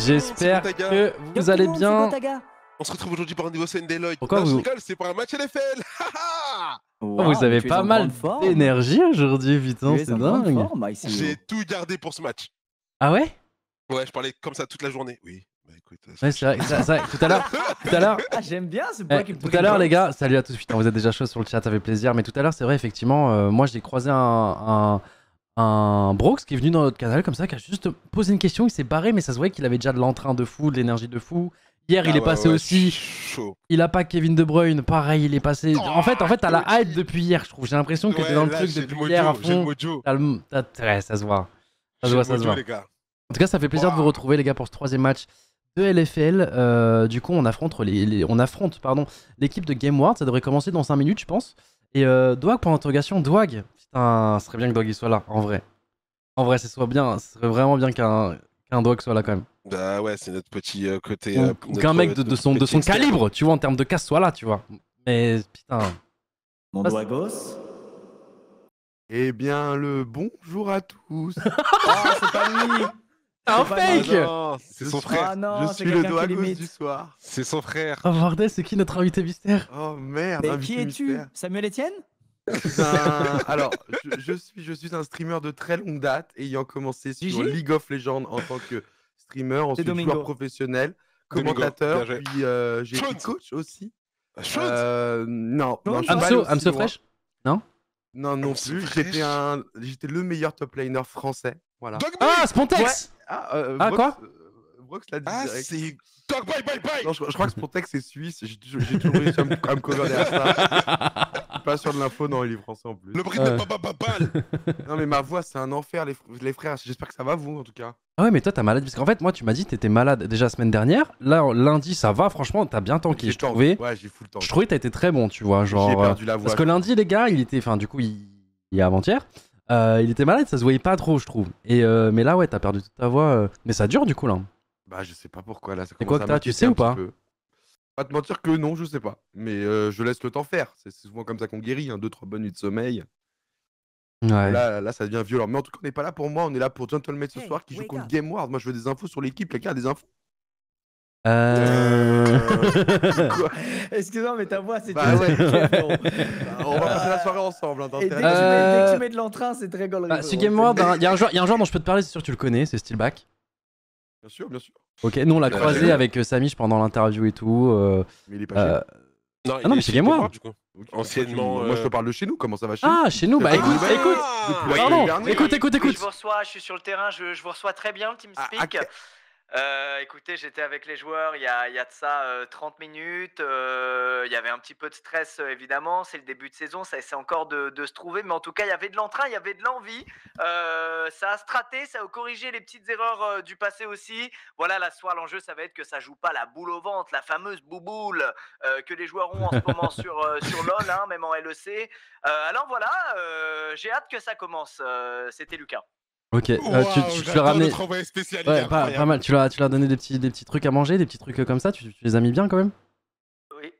J'espère que vous allez bien. On se retrouve aujourd'hui pour un nouveau Sunday Lloyd. Pourquoi vous... c'est pour un match LFL. Wow, vous avez pas mal d'énergie aujourd'hui, putain, c'est dingue. J'ai tout gardé pour ce match. Ah ouais? Ouais, je parlais comme ça toute la journée. Oui, bah écoute. Ouais, c'est vrai, tout à l'heure. Ah, j'aime bien ce point qui me tout à l'heure, les gars, salut à tous, putain, vous êtes déjà chaud sur le chat, ça fait plaisir. Mais tout à l'heure, c'est vrai, effectivement, moi j'ai croisé un Brox qui est venu dans notre canal comme ça, qui a juste posé une question, il s'est barré, mais ça se voyait qu'il avait déjà de l'entrain de fou, de l'énergie de fou. Hier, il est passé aussi. Chaud. Il a pas Kevin De Bruyne, pareil, il est passé. En fait, t'as la hype depuis hier, je trouve. J'ai l'impression que t'es dans le truc depuis hier à fond. Ouais, ça se voit. Ça se voit. Les gars. En tout cas, ça fait plaisir de vous retrouver, les gars, pour ce troisième match de LFL. Du coup, on affronte l'équipe de GameWard. Ça devrait commencer dans 5 minutes, je pense. Et Dwag, pour l'interrogation, Dwag. Putain, ce serait bien que Dwag il soit là, en vrai. En vrai, ce serait vraiment bien qu'un Dwag soit là quand même. Bah ouais, c'est notre petit côté. Ou qu'un mec de son calibre, tu vois, en termes de casse soit là, tu vois. Mais putain. Mon Dwagos. Eh bien, le bonjour à tous. Oh, c'est pas lui. Un fake. C'est son frère. Ah non, je suis le Dwagos du soir. C'est son frère. Oh bordel, c'est qui notre invité mystère? Oh merde. Mais qui es-tu? Samuel Etienne? Alors, je suis un streamer de très longue date, ayant commencé sur League of Legends en tant que streamer, ensuite joueur professionnel, commentateur, puis j'ai été coach aussi. Non, I'm so fresh? Non? Non plus. J'étais le meilleur top laner français. Voilà. Ah, Spontex! Ouais. Quoi? Brox l'a dit direct. C'est Dog bye bye bye. Non, je crois que Spontex c'est suisse. J'ai toujours réussi à me cover derrière ça. Pas sur de l'info, non, il est français en plus. Le bruit de babababal. Non, mais ma voix, c'est un enfer, les frères. J'espère que ça va, vous, en tout cas. Ah ouais, mais toi, t'as malade. Parce qu'en fait, moi, tu m'as dit que t'étais malade déjà la semaine dernière. Là, lundi, ça va. Franchement, t'as bien tanké. Je trouvais. Ouais, j'ai full temps. Je trouvais que t'as été très bon, tu vois. Genre. J'ai perdu la voix. Parce que lundi, les gars, il était. Enfin, du coup, il y a avant-hier. Il était malade, ça se voyait pas trop, je trouve. Mais là, ouais, t'as perdu toute ta voix. Mais ça dure, du coup, là. Bah, je sais pas pourquoi, là. C'est quoi que t'as, tu sais ou pas? Pas te mentir que non, je sais pas. Mais je laisse le temps faire. C'est souvent comme ça qu'on guérit, 2-3 bonnes nuits de sommeil. Ouais. Là, ça devient violent. Mais en tout cas, on n'est pas là pour moi. On est là pour Gentleman ce soir qui joue contre GameWard. Moi, je veux des infos sur l'équipe. Quelqu'un a des infos? Excuse-moi, mais ta voix, c'est bah ouais. On va passer la soirée ensemble. Et dès que tu mets de l'entrain, c'est très gaulerie. Sur GameWard, il y a un joueur dont je peux te parler, c'est sûr que tu le connais, c'est Steelback. Bien sûr, bien sûr. Ok, nous on l'a croisé avec Samish pendant l'interview et tout. Mais il est pas chez nous. Non, mais chez GameWard. Anciennement. Moi, je te parle de chez nous. Comment ça va chez nous? Ah, chez nous. Bah écoute. Pardon. Écoute. Je vous reçois, je suis sur le terrain, je vous reçois très bien, TeamSpeak. Écoutez, j'étais avec les joueurs il y a de ça 30 minutes. Il y avait un petit peu de stress, évidemment. C'est le début de saison, ça essaie encore de se trouver. Mais en tout cas, il y avait de l'entrain, il y avait de l'envie. Ça a straté, ça a corrigé les petites erreurs du passé aussi. Voilà, la soirée, l'enjeu, ça va être que ça joue pas la boule au ventre, la fameuse bouboule que les joueurs ont en ce moment sur LoL, hein, même en LEC. Alors voilà, j'ai hâte que ça commence. C'était Lucas. Ok, tu l'as ramené. Ouais, pas mal. Tu l'as donné des petits trucs à manger, des petits trucs comme ça. Tu les as mis bien quand même? Oui.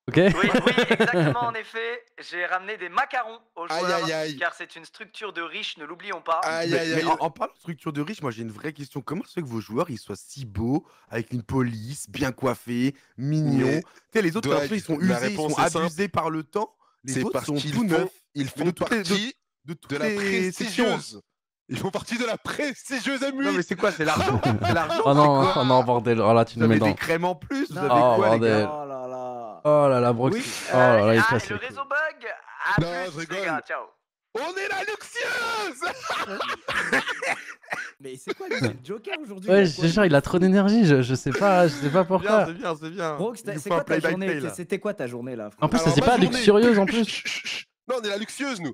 Ok. Oui, exactement. En effet, j'ai ramené des macarons aux joueurs car c'est une structure de riche, ne l'oublions pas. Mais en parlant de structure de riche, moi j'ai une vraie question. Comment ça fait que vos joueurs ils soient si beaux, avec une police, bien coiffés, mignons? Les autres, ils sont usés, ils sont abusés par le temps. Les autres sont tout neufs. Ils font partie de la prestigieuse. Ils font partie de la prestigieuse MUI. Non mais c'est quoi? C'est l'argent? Oh non, bordel. Oh là, tu nous mets dans. Vous avez des crèmes en plus? Vous avez quoi, bordel. les gars? Oh là là, Brox. Oh là là, il est cassé. Le réseau bug. Non, je rigole. Ciao. On est la luxueuse. Mais c'est quoi, le Joker aujourd'hui? Ouais, il a trop d'énergie. Je sais pas pourquoi. C'est bien. Brox, c'est quoi ta journée? C'était quoi ta journée là? En plus, ça c'est pas luxurieuse en plus. Non, on est la luxueuse, nous.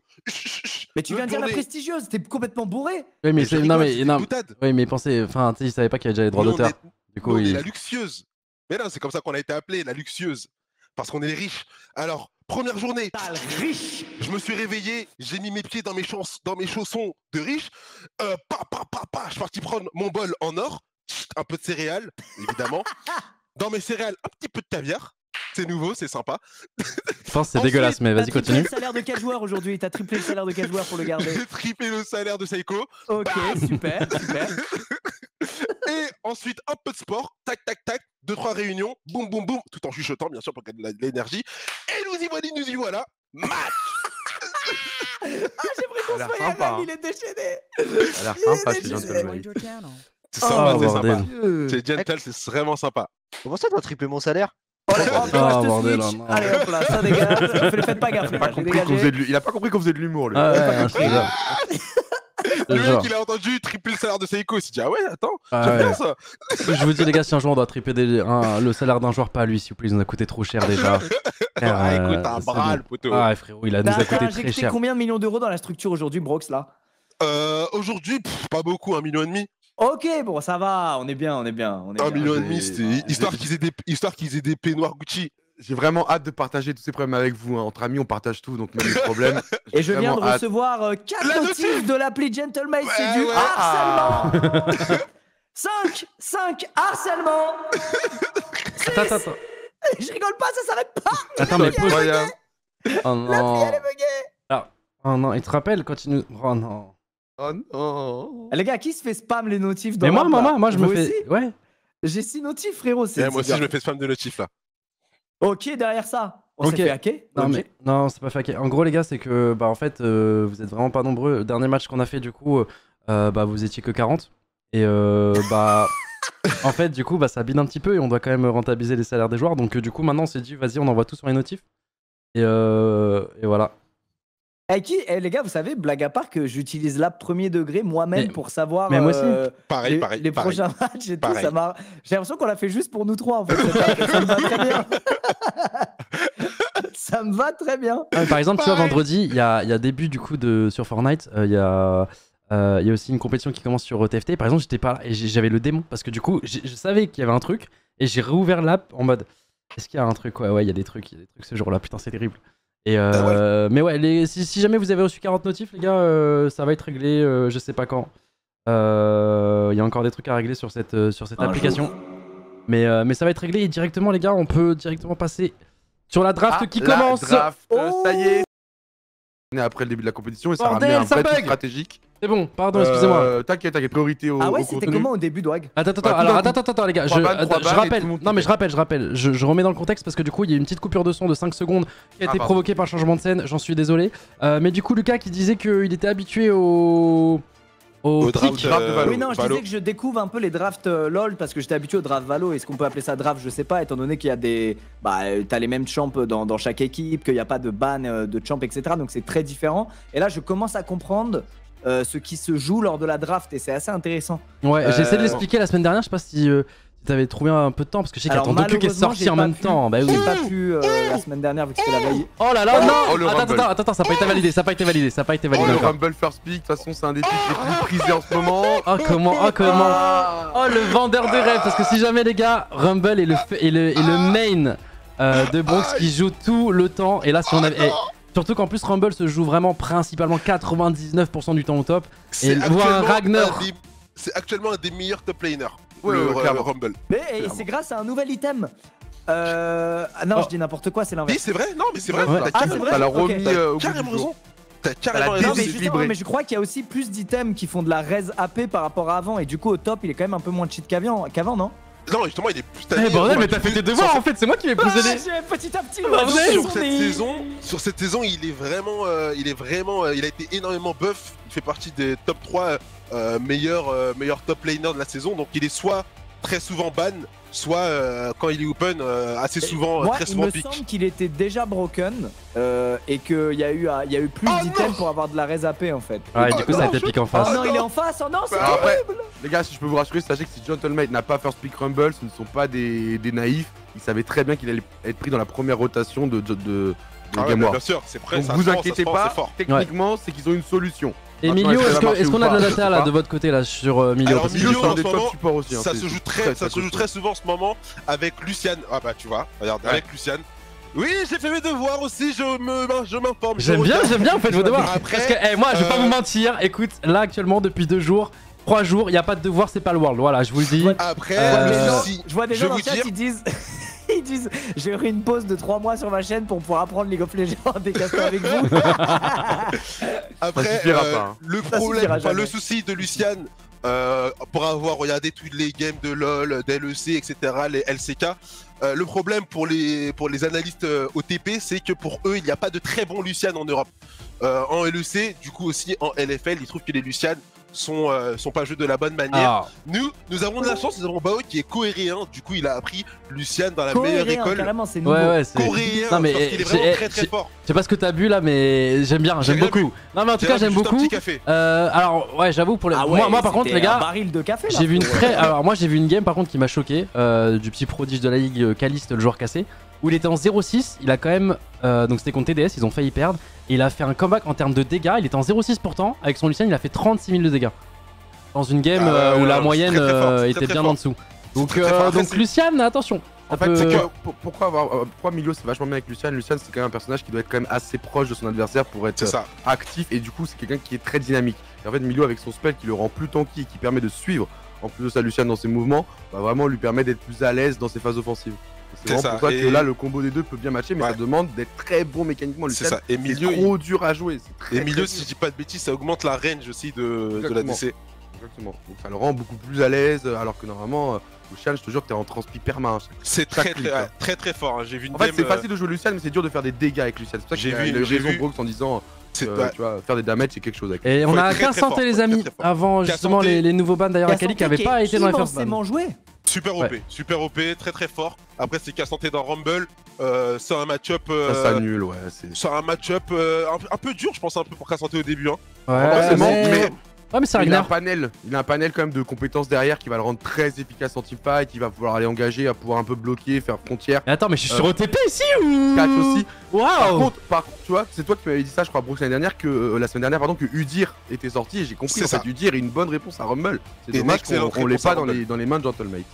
Mais tu viens de dire la prestigieuse, t'es complètement bourré. Oui, mais c'est. Non, oui, mais pensez. Enfin, tu sais, il savait pas qu'il y avait déjà les droits d'auteur. Du coup, on est la luxueuse. Mais non, c'est comme ça qu'on a été appelé, la luxueuse. Parce qu'on est les riches. Alors, première journée. Riche. Je me suis réveillé, j'ai mis mes pieds dans mes chaussons de riche. Je suis parti prendre mon bol en or. Un peu de céréales, évidemment. Dans mes céréales, un petit peu de caviar. C'est nouveau, c'est sympa. Je pense que c'est dégueulasse, mais vas-y, continue. T'as triplé le salaire de quel joueur aujourd'hui? T'as triplé le salaire de quel joueur pour le garder? J'ai triplé le salaire de Seiko. Ok, super. Et Ensuite, un peu de sport, tac, tac, tac, 2-3 réunions, boum, boum, boum, tout en chuchotant, bien sûr, pour gagner de l'énergie. Et nous y voilà, match. Ah, j'ai pris qu'on soit sympa, il est déchaîné. Ça a l'air sympa chez Gentleman. C'est sympa, c'est bordel. sympa. C'est gentle, c'est vraiment sympa. Comment ça, t'as triplé mon salaire? Oh, je te bordel, switch. non. Allez hop là, ça dégage. Faites pas gaffe. Il a pas compris qu'on faisait de l'humour, lui. Ah ouais, je te jure. Le Je te mec, jure. il a entendu tripler le salaire de Seiko, il s'est dit, ah ouais, attends, Ah j'aime ouais. bien ça. Je vous dis les gars, si un jour on doit triper le salaire d'un joueur, pas à lui s'il vous plaît, il nous a coûté trop cher déjà. Frère, Ah, écoute, un c'est bras, bon. le poteau. Ah ouais, frérot, il nous a coûté très injecté cher. combien de millions d'euros dans la structure aujourd'hui, Brox, là? Aujourd'hui, pas beaucoup, 1,5 million. Ok, bon, ça va, on est bien. 1,5 million, c'était histoire qu'ils aient des peignoirs Gucci. J'ai vraiment hâte de partager tous ces problèmes avec vous. Hein. Entre amis, on partage tout, donc même les problèmes. Et je viens de vraiment hâte. recevoir 4 La notifs de l'appli Gentleman, c'est Ouais, du ouais. harcèlement. 5 harcèlement. Attends. Je rigole pas, ça s'arrête pas. Attends, mais pause. Incroyable. Oh L'appli, non. elle est buggée. Oh non, il te rappelle quand il nous. Oh non. Oh non. Les gars, qui se fait spam les notifs dans Mais moi, l'app, là moi, je me Vous fais. aussi Ouais. J'ai 6 notifs, frérot. Et moi aussi, je me fais spam de notif là. Ok, derrière ça. On Ok. s'est fait hacker. Non, Ok. mais non, c'est pas fait. En gros, les gars, c'est que bah en fait, vous êtes vraiment pas nombreux. Le dernier match qu'on a fait, du coup, bah vous étiez que 40. Et bah. En fait, du coup, bah ça bide un petit peu et on doit quand même rentabiliser les salaires des joueurs. Donc, du coup, maintenant, on s'est dit, vas-y, on envoie tout sur les notifs. Et voilà. Les gars, vous savez, blague à part, que j'utilise l'app premier degré moi-même Mais- pour savoir mais moi aussi. Pareil, les, pareil. les pareil. prochains matchs et tout. Pareil. J'ai l'impression qu'on l'a fait juste pour nous trois en fait. Ça me va très bien. Ça me va très bien. Par exemple, tu vois, Pareil. vendredi, il y a début du coup sur Fortnite. Il y a aussi une compétition qui commence sur TFT. Par exemple, j'étais pas là et j'avais le démon parce que du coup, je savais qu'il y avait un truc et j'ai réouvert l'app en mode est-ce qu'il y a un truc? Ouais, il y a des trucs ce jour-là. Putain, c'est terrible. Et mais ouais, si jamais vous avez reçu 40 notifs, les gars, ça va être réglé. Je sais pas quand. Il y a encore des trucs à régler sur cette application. Mais ça va être réglé et directement, les gars, on peut directement passer sur la draft qui la commence. Draft, Oh. ça y est. Après le début de la compétition et ça Bordel, ramenait un ça vrai truc bug. stratégique. C'est bon, pardon, excusez-moi. T'inquiète, priorité au, Ah ouais, au c'était contenu. comment au début, Dwag? Attends, Bah, alors tout d'un attends les gars, Trois balles, je tout le rappelle, monde non mais kiffe. je rappelle, je remets dans le contexte parce que du coup il y a une petite coupure de son de 5 secondes qui a été pardon. provoquée par le changement de scène, j'en suis désolé. Mais du coup Lucas qui disait qu'il était habitué au draft, trick. draft de Valo. Oui, non, je Valo. disais que je découvre un peu les drafts LoL parce que j'étais habitué au draft Valo. Est-ce qu'on peut appeler ça draft? Je sais pas, étant donné qu'il y a des. Bah, t'as les mêmes champs dans chaque équipe, qu'il n'y a pas de ban de champ, etc. Donc c'est très différent. Et là, je commence à comprendre ce qui se joue lors de la draft et c'est assez intéressant. Ouais, j'ai essayé de l'expliquer la semaine dernière, je sais pas si t'avais trouvé un peu de temps parce que je sais qu'il y a Alors, ton docu qui est malheureusement, sorti j'ai en pas même pu. temps. Bah oui. J'ai pas pu la semaine dernière vu que c'était la veille. Oh là là, non Oh, le Rumble. Attends, ça a pas été validé, ça a pas été validé Oh, le encore. Rumble First Pick, de toute façon, c'est un des trucs les plus prisés en ce moment. Oh comment Oh le vendeur de rêve parce que si jamais les gars, Rumble est le main de Bronx qui joue tout le temps et là si on avait surtout qu'en plus Rumble se joue vraiment principalement 99% du temps au top et voir un Ragnar. C'est actuellement un des meilleurs top laners. Ouais, le clairement. Rumble. Mais c'est grâce à un nouvel item. Non, je dis n'importe quoi, c'est l'inverse. Oui, c'est vrai, non, mais c'est vrai. Ouais. T'as Ah, c'est vrai. Ça l'a Ok. remis au goût carrément du jour. raison. T'as carrément Elle a Non, raison. mais déséquilibré. justement, mais je crois qu'il y a aussi plus d'items qui font de la res AP par rapport à avant et du coup au top il est quand même un peu moins cheat qu'avant, non? Non, justement, il est plus Eh bordel mais t'as fait tes devoirs en fait, c'est moi qui vais poser les... Petit à petit, Sur cette saison, il a été énormément buff. Il fait partie des top 3 meilleurs top laners de la saison. Donc il est soit très souvent ban, soit quand il est open, assez souvent, Moi, très il souvent me pick. semble qu'il était déjà broken et qu'il y a eu plus d'items pour avoir de la res AP en fait. Ouais du coup ça a été piqué en Oh face. non, il est en face, oh non, c'est Bah, après, horrible. les gars, si je peux vous rassurer, sachez que si Gentleman n'a pas First Pick Rumble, ce ne sont pas des naïfs. Ils savaient très bien qu'il allait être pris dans la première rotation de Ah ouais, Game bah, War. bien sûr, c'est prêt. Donc ça vous se prend, inquiétez ça se prend, pas, c'est fort. techniquement, c'est qu'ils ont une solution. Emilio, Maintenant, est-ce marcher qu'on ou a de la pas, data je là sais de pas. votre côté là sur Emilio Alors, parce que- Emilio, Ils sont en des ce moment, top supports aussi. hein, Ça c'est- se joue c'est ça se joue très souvent en ce moment avec Lucian. Ah bah tu vois, regarde, avec Lucian. Oui, j'ai fait mes devoirs aussi, je m'informe. je J'aime bien regarde. en fait vos devoirs. Après, Parce que moi je vais pas vous mentir, écoute, là actuellement depuis 2 jours, 3 jours, il y a pas de devoir, c'est pas le world. Voilà, je vous le dis. Après, si- Je vois des je gens vais dans vous le chat dire- qui disent ils disent j'ai eu une pause de 3 mois sur ma chaîne pour pouvoir apprendre League of Legends en décastant avec vous. Après, suffira pas, hein. le Ça problème, suffira enfin jamais. le souci de Lucian, pour avoir regardé toutes les games de LoL, d'LEC, etc., les LCK. Le problème pour les analystes OTP, c'est que pour eux, il n'y a pas de très bons Lucian en Europe. En LEC, du coup aussi en LFL, ils trouvent que les Lucian sont pas joués de la bonne manière. Nous avons de la chance, nous avons Bao qui est coréen, du coup il a appris Lucian dans la meilleure école. Carrément, c'est nouveau. Coréen, non, mais il est vraiment très fort. Je sais pas ce que t'as bu là, mais j'aime bien, j'aime beaucoup. Non mais en tout cas j'aime beaucoup. Un petit café. Alors ouais, j'avoue pour les. Moi par contre les gars, baril de café. J'ai vu une alors moi j'ai vu une game par contre qui m'a choqué du petit prodige de la ligue Caliste, le joueur cassé, où il était en 0-6, il a quand même donc c'était contre TDS, ils ont failli perdre. Et il a fait un comeback en termes de dégâts, il était en 0-6 pourtant, avec son Lucian il a fait 36 000 de dégâts. Dans une game où la moyenne était bien en dessous. Donc Lucian, attention. En fait, c'est que pourquoi Milo c'est vachement bien avec Lucian. Lucian c'est quand même un personnage qui doit être quand même assez proche de son adversaire pour être actif, et du coup c'est quelqu'un qui est très dynamique. Et en fait Milo avec son spell qui le rend plus tanky et qui permet de suivre en plus de ça Lucian dans ses mouvements, bah vraiment lui permet d'être plus à l'aise dans ses phases offensives. C'est vraiment pour ça que là le combo des deux peut bien matcher, mais ça demande d'être très bon mécaniquement. Lucian, c'est trop dur à jouer. Et Milieu, si je dis pas de bêtises, ça augmente la range aussi de la DC. Exactement, donc ça le rend beaucoup plus à l'aise, alors que normalement Lucian, je te jure que t'es en transpi perma. C'est très fort, hein. J'ai vu une En fait c'est facile de jouer Lucian, mais c'est dur de faire des dégâts avec Lucian. C'est pour ça que j'ai vu Brooks en disant tu vois, faire des damages c'est quelque chose avec. Et on a 15 santé les amis, avant justement les nouveaux bans d'ailleurs Akali qui n'avaient pas été dans les first ban. Super OP, super OP, très fort. Après c'est qu'à santé dans Rumble, c'est un match-up. Ça nul, ouais. C'est un match-up un peu dur, je pense, un peu pour qu'à santé au début. Hein. Ouais, mais ça il a un panel quand même de compétences derrière qui va le rendre très efficace en teamfight, il va pouvoir aller engager, va pouvoir un peu bloquer, faire frontière. Mais attends, mais je suis sur OTP ici ou catch aussi. Waouh. Par contre, tu vois, c'est toi qui m'avais dit ça, je crois, Brooks, la semaine dernière, que Udyr était sorti, et j'ai compris en fait Udyr est une bonne réponse à Rumble. C'est dommage qu'on l'ait pas dans les mains de Gentlemate.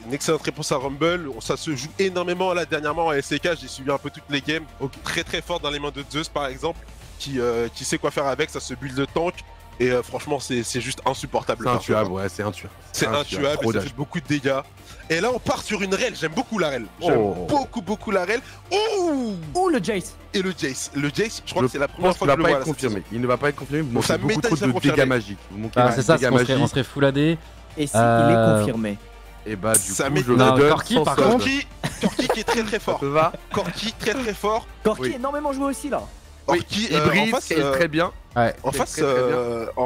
Une excellente réponse à Rumble, ça se joue énormément là dernièrement à SCK, j'ai suivi un peu toutes les games, très fort dans les mains de Zeus par exemple, qui sait quoi faire avec, ça se build de tank. Et franchement, c'est juste insupportable. C'est intuable, ouais, c'est intuable. C'est intuable, et ça fait beaucoup de dégâts. Et là, on part sur une rel. J'aime beaucoup la rel. J'aime beaucoup la rel. Oh, le Jace. Et le Jace. Le Jace, je crois que c'est la première fois que je le vois. Il ne va pas être confirmé. Vous manquez beaucoup trop de dégâts magiques. C'est ça, on serait full AD. Et si il est confirmé? Et bah, du coup, je le donne. Corki, par contre. Corki qui est très fort. Corki, très fort. Corki énormément joué aussi là. Corki et Breeze très bien. Ouais. En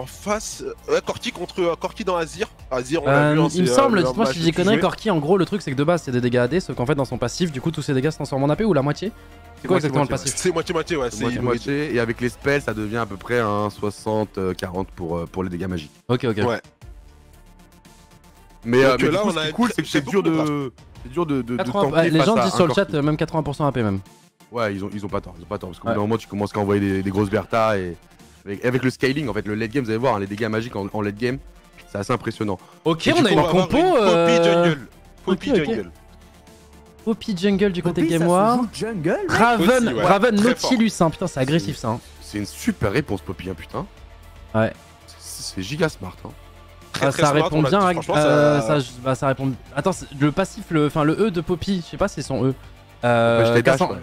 face, Corki contre Corki dans Azir. Azir, on l'a vu. Il me semble, dites-moi si j'ai conneries, Corki en gros le truc c'est que de base c'est des dégâts AD, sauf qu'en fait dans son passif du coup tous ces dégâts se transforment en AP ou la moitié. C'est quoi exactement le passif? C'est moitié-moitié, ouais. C'est moitié, et avec les spells ça devient à peu près un 60-40 pour les dégâts magiques. Ok. Ouais. Mais là on a cool, c'est que c'est dur de tanker. Les gens disent sur le chat même 80% AP même. Ouais, ils ont pas tort, parce qu'au bout d'un moment tu commences à envoyer des grosses Bertha, et avec le scaling en fait, le late game, vous allez voir, les dégâts magiques en late game, c'est assez impressionnant. Ok, on a une compo Poppy Jungle. Poppy Jungle du côté Game War. Raven Nautilus, hein, putain c'est agressif ça. C'est une super réponse Poppy, hein, putain. Ouais. C'est giga smart. Ça répond bien, ça répond. Attends, le passif, le E de Poppy, je sais pas si c'est son E.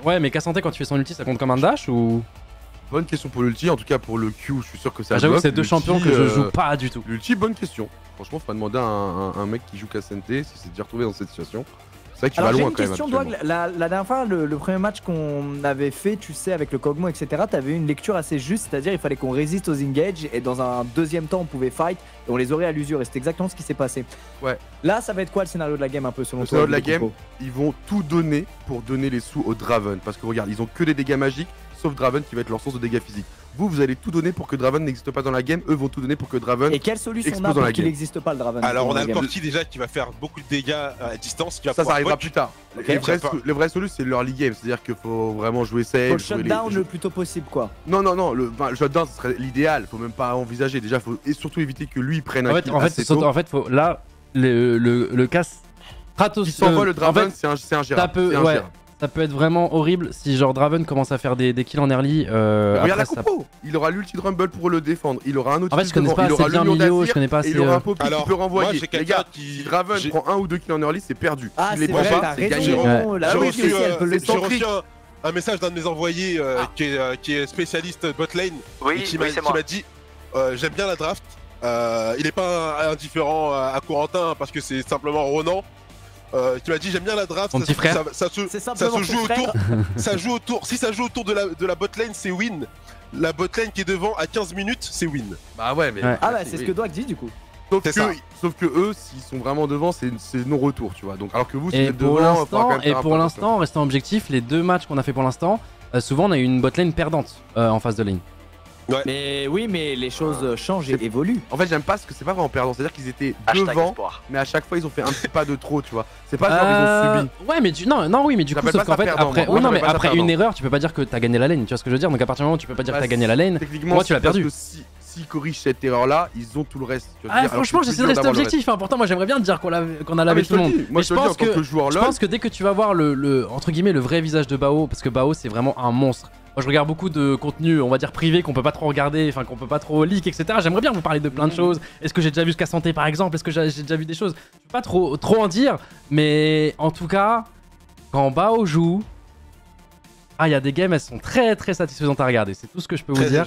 Ouais, mais Cassandé quand tu fais son ulti ça compte comme un dash ou? Bonne question pour l'ulti, en tout cas pour le Q je suis sûr que ça j'avoue que c'est deux champions que je joue pas du tout. L'ulti, bonne question. Franchement faut pas demander à un mec qui joue Cassandé si c'est déjà retrouvé dans cette situation. C'est vrai que tu vas loin quand même. Alors j'ai une question, la dernière fois, le premier match qu'on avait fait, tu sais, avec le Kog'Maw, etc., t'avais une lecture assez juste, c'est-à-dire il fallait qu'on résiste aux engage, et dans un deuxième temps on pouvait fight, et on les aurait à l'usure, et c'est exactement ce qui s'est passé. Ouais. Là ça va être quoi le scénario de la game un peu selon toi? Le scénario de la game, ils vont tout donner pour donner les sous aux Draven, parce que regarde, ils ont que des dégâts magiques, sauf Draven qui va être leur source de dégâts physiques. Vous allez tout donner pour que Draven n'existe pas dans la game, eux vont tout donner pour que Draven. Et quelle solution on a pour qu'il n'existe pas le Draven? Alors on a le Corki déjà qui va faire beaucoup de dégâts à distance. Ça arrivera plus tard. Le vrai solution c'est leur league game, c'est-à-dire qu'il faut vraiment jouer safe. Faut le shutdown le plus tôt possible quoi. Non, le shutdown ce serait l'idéal, faut même pas envisager. Déjà, faut surtout éviter que lui prenne un kill. En fait, faut là le casse. Kratos qui s'envole le Draven, c'est un gérable. Ça peut être vraiment horrible si genre Draven commence à faire des kills en early. Regarde la compo. Il aura l'ulti de Rumble pour le défendre. Il aura un autre. En fait, je connais pas assez bien Mio, je connais pas assez. Il aura un Poppy qui peut renvoyer. Les gars, si Draven prend 1 ou 2 kills en early, c'est perdu. Ah, c'est vrai, t'as raison. J'ai reçu un message d'un de mes envoyés qui est spécialiste botlane. Oui, qui m'a dit j'aime bien la draft. Il est pas indifférent à Corentin parce que c'est simplement Ronan. Tu m'as dit j'aime bien la draft. Mon petit frère. Ça se joue autour. Ça joue autour. Si ça joue autour de la botlane, c'est win. La botlane qui est devant à 15 minutes, c'est win. Bah ouais, mais. Ah bah c'est ce que Doig dit du coup. Sauf que eux, s'ils sont vraiment devant, c'est non-retour, tu vois. Donc, alors que vous, si vous Et êtes devant, pour l'instant, restant objectif, les 2 matchs qu'on a fait pour l'instant, souvent on a eu une botlane perdante en face de lane. Ouais. Mais oui, mais les choses changent et évoluent. En fait, j'aime pas ce que c'est pas vraiment perdant, c'est-à-dire qu'ils étaient devant, mais à chaque fois ils ont fait un petit pas de trop, tu vois. C'est pas genre ils ont subi. Ouais, mais du coup, sauf qu'en fait, après une erreur, tu peux pas dire que t'as gagné la lane, tu vois ce que je veux dire. Donc à partir du moment où tu peux pas dire que t'as gagné la lane, moi tu l'as perdu. S'ils corrigent cette erreur-là, ils ont tout le reste. Franchement, j'essaie de rester objectif. Pourtant, moi j'aimerais bien te dire qu'on a lavé tout le monde. Moi je pense que dès que tu vas voir le entre guillemets le vrai visage de Bao, parce que Bao c'est vraiment un monstre. Moi je regarde beaucoup de contenu, on va dire privé, qu'on peut pas trop regarder, enfin qu'on peut pas trop leak, etc. J'aimerais bien vous parler de plein de choses. Est-ce que j'ai déjà vu ce qu'a santé par exemple? Est-ce que j'ai déjà vu des choses? Je peux pas trop en dire, mais en tout cas, quand Bao joue, il y a des games, elles sont très très satisfaisantes à regarder. C'est tout ce que je peux vous dire.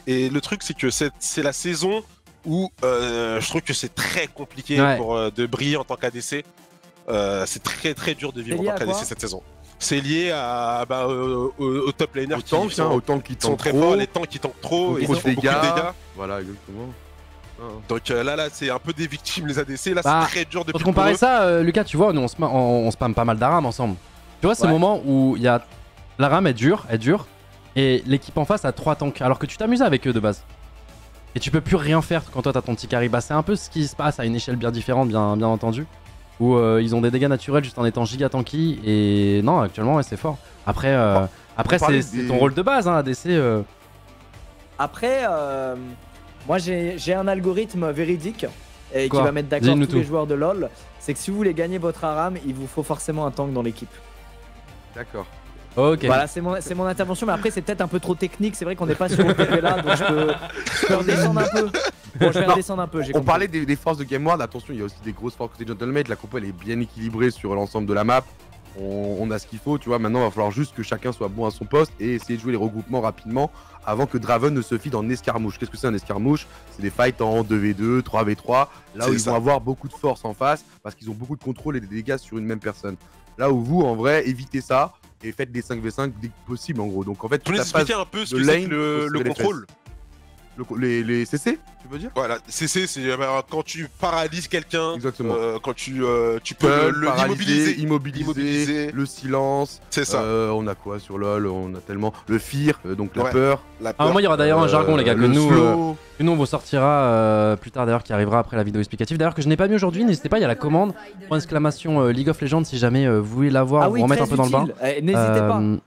Et le truc, c'est que c'est la saison où je trouve que c'est très compliqué de briller en tant qu'ADC. C'est très très dur de vivre en tant qu'ADC cette saison. C'est lié au top laner aux tanks qui sont très forts, les tanks qui tankent trop et beaucoup de dégâts. Voilà, exactement. Donc là, c'est un peu des victimes les ADC. Là, c'est très dur de. Pour comparer ça, Lucas, tu vois, nous on spam pas mal d'Aram ensemble. Tu vois, ces moments où il y a l'Aram est dure, et l'équipe en face a 3 tanks, alors que tu t'amuses avec eux de base. Et tu peux plus rien faire quand toi t'as ton petit carry. Bah, c'est un peu ce qui se passe à une échelle bien différente, bien entendu. Où ils ont des dégâts naturels juste en étant giga tanky. Et non, actuellement, c'est fort. Après, c'est ton rôle de base, hein, ADC. Après, moi j'ai un algorithme véridique et qui va mettre d'accord tous les joueurs de LoL. C'est que si vous voulez gagner votre Aram, il vous faut forcément un tank dans l'équipe. D'accord. Ok. Voilà, c'est mon intervention, mais après c'est peut-être un peu trop technique. C'est vrai qu'on n'est pas sur le PV là, donc je peux redescendre un peu. Bon, je vais redescendre un peu. On parlait des forces de Game World. Attention, il y a aussi des grosses forces côté Gentleman. La compo elle est bien équilibrée sur l'ensemble de la map. On a ce qu'il faut, tu vois. Maintenant, il va falloir juste que chacun soit bon à son poste et essayer de jouer les regroupements rapidement avant que Draven ne se fie en escarmouche. Qu'est-ce que c'est un escarmouche? C'est des fights en 2v2, 3v3, là où ils vont avoir beaucoup de force en face parce qu'ils ont beaucoup de contrôle et des dégâts sur une même personne. Là où vous, en vrai, évitez ça et faites des 5v5 dès que possible, en gros. Donc en fait, tu nous expliquer un peu ce que c'est que le contrôle. Les CC, tu veux dire? Voilà, CC, c'est quand tu paralyses quelqu'un. Exactement. Quand tu peux immobiliser, le silence. C'est ça. On a quoi sur LoL? On a tellement le fear, donc la peur. Moi, il y aura d'ailleurs un jargon, les gars, que nous on vous sortira plus tard, d'ailleurs, qui arrivera après la vidéo explicative. D'ailleurs, que je n'ai pas mis aujourd'hui, n'hésitez pas, il y a la commande. Point exclamation League of Legends, si jamais vous voulez la voir, vous remettre un peu dans le bain.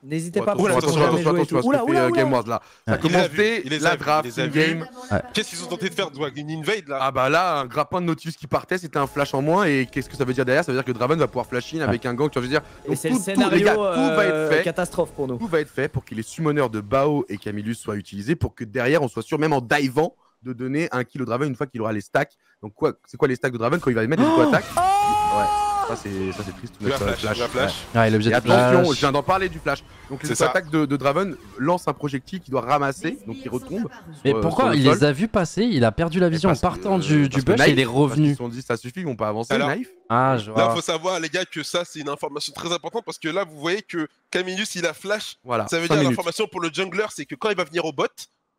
N'hésitez pas. Attention, Game Wars là. Ça a commencé, la draft, une game. Qu'est-ce qu'ils sont tentés de faire? Une invade là? Ah bah là, un grappin de Nautilus qui partait, c'était un flash en moins. Et qu'est-ce que ça veut dire derrière? Ça veut dire que Draven va pouvoir flash in avec un gang, tu vois, je veux dire. Et c'est le scénario tout va être fait. Catastrophe pour nous. Tout va être fait pour que les summoners de Bao et Camillus soient utilisés pour que derrière on soit sûr, même en divant, de donner un kill au Draven une fois qu'il aura les stacks. Donc c'est quoi les stacks de Draven quand il va mettre les auto-attaques? Ouais. Ça c'est triste, tout mettre flash. Ah, il est obligé de attention, je viens d'en parler du flash. Donc les attaques de Draven lancent un projectile qu'il doit ramasser, donc il retombe. Mais pourquoi il les a vus passer? Il a perdu la vision en partant du bush et il est revenu. Ils se sont dit ça suffit, ils vont pas avancer. Naïf. Ah, je vois. Là, faut savoir, les gars, que ça c'est une information très importante parce que là, vous voyez que Camillus il a flash. Voilà. Ça veut dire l'information pour le jungler, c'est que quand il va venir au bot,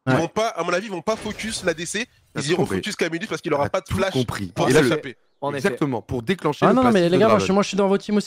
ils vont pas, à mon avis, ils vont pas focus l'ADC. Ils iront focus Camillus parce qu'il aura pas de flash compris. pour s'échapper. Exactement, pour déclencher. Ah non, mais les gars, moi je suis dans votre team aussi.